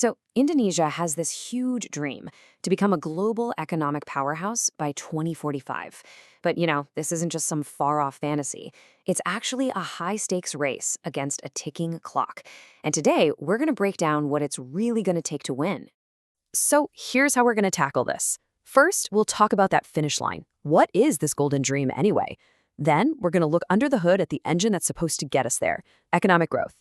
So, Indonesia has this huge dream to become a global economic powerhouse by 2045. But, this isn't just some far off fantasy. It's actually a high stakes race against a ticking clock. And today, we're going to break down what it's really going to take to win. So, here's how we're going to tackle this. First, we'll talk about that finish line. What is this golden dream anyway? Then, we're going to look under the hood at the engine that's supposed to get us there: economic growth.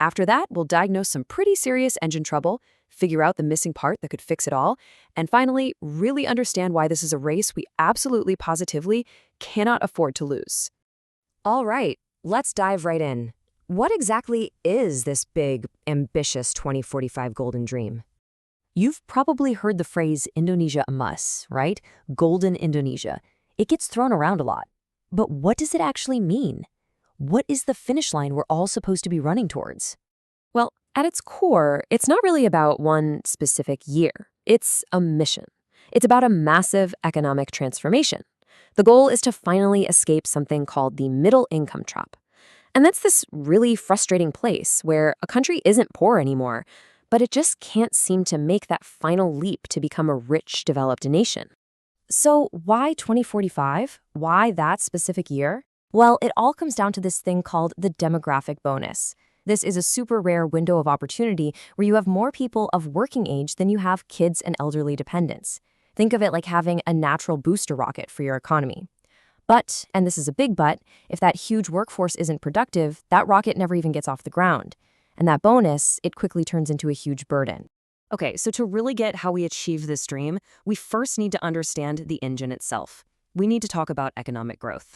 After that, we'll diagnose some pretty serious engine trouble, figure out the missing part that could fix it all, and finally, really understand why this is a race we absolutely positively cannot afford to lose. All right, let's dive right in. What exactly is this big, ambitious 2045 golden dream? You've probably heard the phrase Indonesia emas, right? Golden Indonesia. It gets thrown around a lot. But what does it actually mean? What is the finish line we're all supposed to be running towards? Well, at its core, it's not really about one specific year. It's a mission. It's about a massive economic transformation. The goal is to finally escape something called the middle income trap. And that's this really frustrating place where a country isn't poor anymore, but it just can't seem to make that final leap to become a rich, developed nation. So why 2045? Why that specific year? Well, it all comes down to this thing called the demographic bonus. This is a super rare window of opportunity where you have more people of working age than you have kids and elderly dependents. Think of it like having a natural booster rocket for your economy. But, and this is a big but, if that huge workforce isn't productive, that rocket never even gets off the ground. And that bonus, it quickly turns into a huge burden. Okay, so to really get how we achieve this dream, we first need to understand the engine itself. We need to talk about economic growth.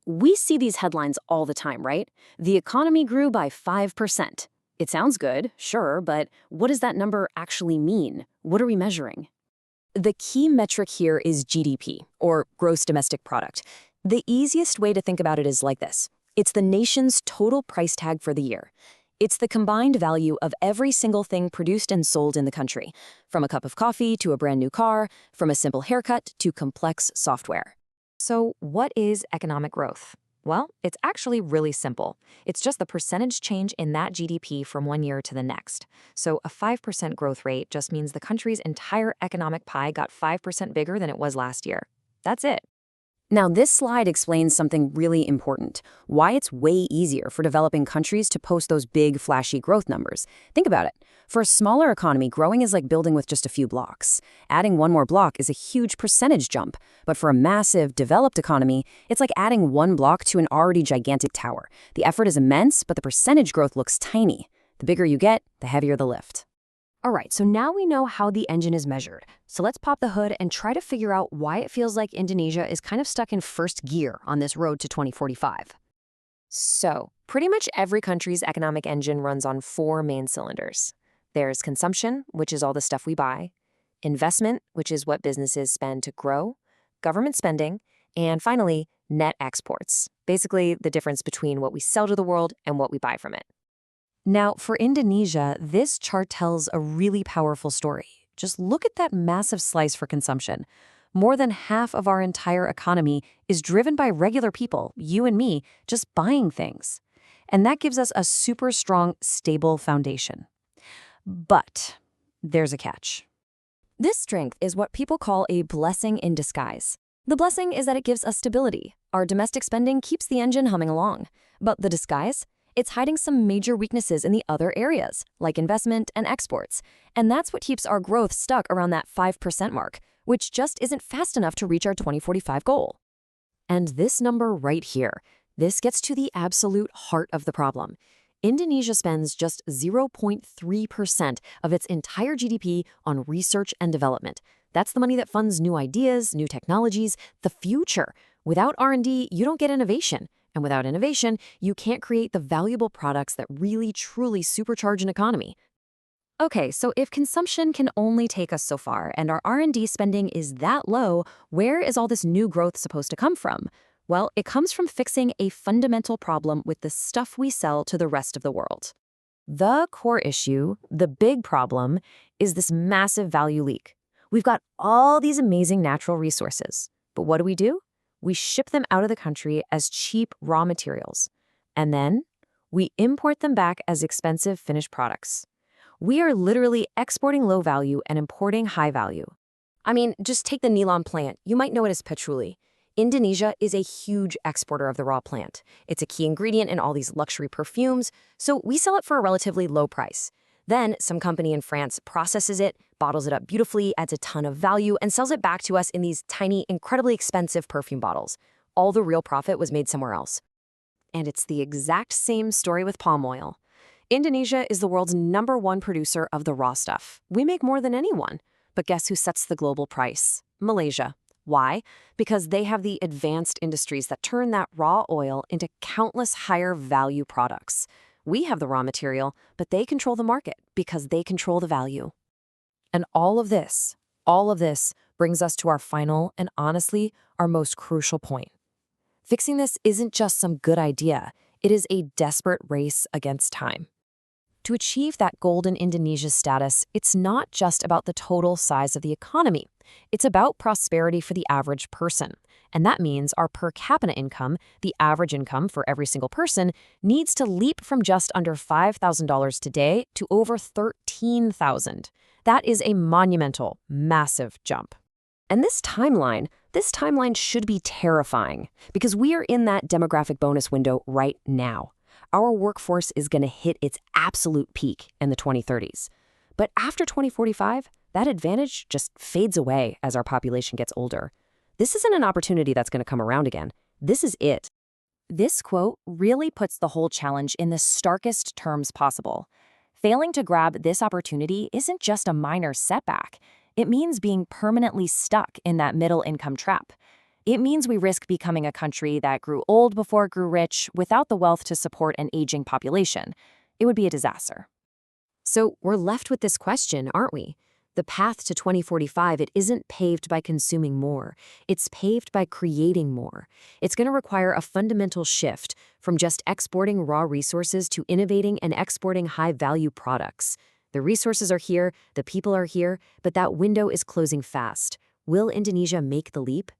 We see these headlines all the time, right? The economy grew by 5%. It sounds good, sure, but what does that number actually mean? What are we measuring? The key metric here is GDP, or gross domestic product. The easiest way to think about it is like this. It's the nation's total price tag for the year. It's the combined value of every single thing produced and sold in the country, from a cup of coffee to a brand new car, from a simple haircut to complex software. So what is economic growth? Well, it's actually really simple. It's just the percentage change in that GDP from one year to the next. So a 5% growth rate just means the country's entire economic pie got 5% bigger than it was last year. That's it. Now, this slide explains something really important: why it's way easier for developing countries to post those big, flashy growth numbers. Think about it. For a smaller economy, growing is like building with just a few blocks. Adding one more block is a huge percentage jump. But for a massive, developed economy, it's like adding one block to an already gigantic tower. The effort is immense, but the percentage growth looks tiny. The bigger you get, the heavier the lift. All right, so now we know how the engine is measured. So let's pop the hood and try to figure out why it feels like Indonesia is kind of stuck in first gear on this road to 2045. So, pretty much every country's economic engine runs on four main cylinders. There's consumption, which is all the stuff we buy; investment, which is what businesses spend to grow; government spending; and finally, net exports, basically the difference between what we sell to the world and what we buy from it. Now, for Indonesia, this chart tells a really powerful story. Just look at that massive slice for consumption. More than half of our entire economy is driven by regular people, you and me, just buying things. And that gives us a super strong, stable foundation. But there's a catch. This strength is what people call a blessing in disguise. The blessing is that it gives us stability. Our domestic spending keeps the engine humming along. But the disguise? It's hiding some major weaknesses in the other areas, like investment and exports. And that's what keeps our growth stuck around that 5% mark, which just isn't fast enough to reach our 2045 goal. And this number right here, this gets to the absolute heart of the problem. Indonesia spends just 0.3% of its entire GDP on research and development. That's the money that funds new ideas, new technologies, the future. Without R&D, you don't get innovation. And without innovation, you can't create the valuable products that really, truly supercharge an economy. Okay, so if consumption can only take us so far and our R&D spending is that low, where is all this new growth supposed to come from? Well, it comes from fixing a fundamental problem with the stuff we sell to the rest of the world. The core issue, the big problem, is this massive value leak. We've got all these amazing natural resources, but what do? We ship them out of the country as cheap raw materials. And then we import them back as expensive finished products. We are literally exporting low value and importing high value. I mean, just take the Nilon plant. You might know it as patchouli. Indonesia is a huge exporter of the raw plant. It's a key ingredient in all these luxury perfumes, so we sell it for a relatively low price. Then, some company in France processes it, bottles it up beautifully, adds a ton of value, and sells it back to us in these tiny, incredibly expensive perfume bottles. All the real profit was made somewhere else. And it's the exact same story with palm oil. Indonesia is the world's #1 producer of the raw stuff. We make more than anyone. But guess who sets the global price? Malaysia. Why? Because they have the advanced industries that turn that raw oil into countless higher value products. We have the raw material, but they control the market because they control the value. And all of this brings us to our final and honestly, our most crucial point. Fixing this isn't just some good idea. It is a desperate race against time. To achieve that golden Indonesia status, it's not just about the total size of the economy. It's about prosperity for the average person. And that means our per capita income, the average income for every single person, needs to leap from just under $5,000 today to over $13,000. That is a monumental, massive jump. And this timeline should be terrifying because we are in that demographic bonus window right now. Our workforce is going to hit its absolute peak in the 2030s. But after 2045, that advantage just fades away as our population gets older. This isn't an opportunity that's going to come around again. This is it. This quote really puts the whole challenge in the starkest terms possible. Failing to grab this opportunity isn't just a minor setback. It means being permanently stuck in that middle-income trap. It means we risk becoming a country that grew old before it grew rich without the wealth to support an aging population. It would be a disaster. So we're left with this question, aren't we? The path to 2045, it isn't paved by consuming more. It's paved by creating more. It's going to require a fundamental shift from just exporting raw resources to innovating and exporting high-value products. The resources are here, the people are here, but that window is closing fast. Will Indonesia make the leap?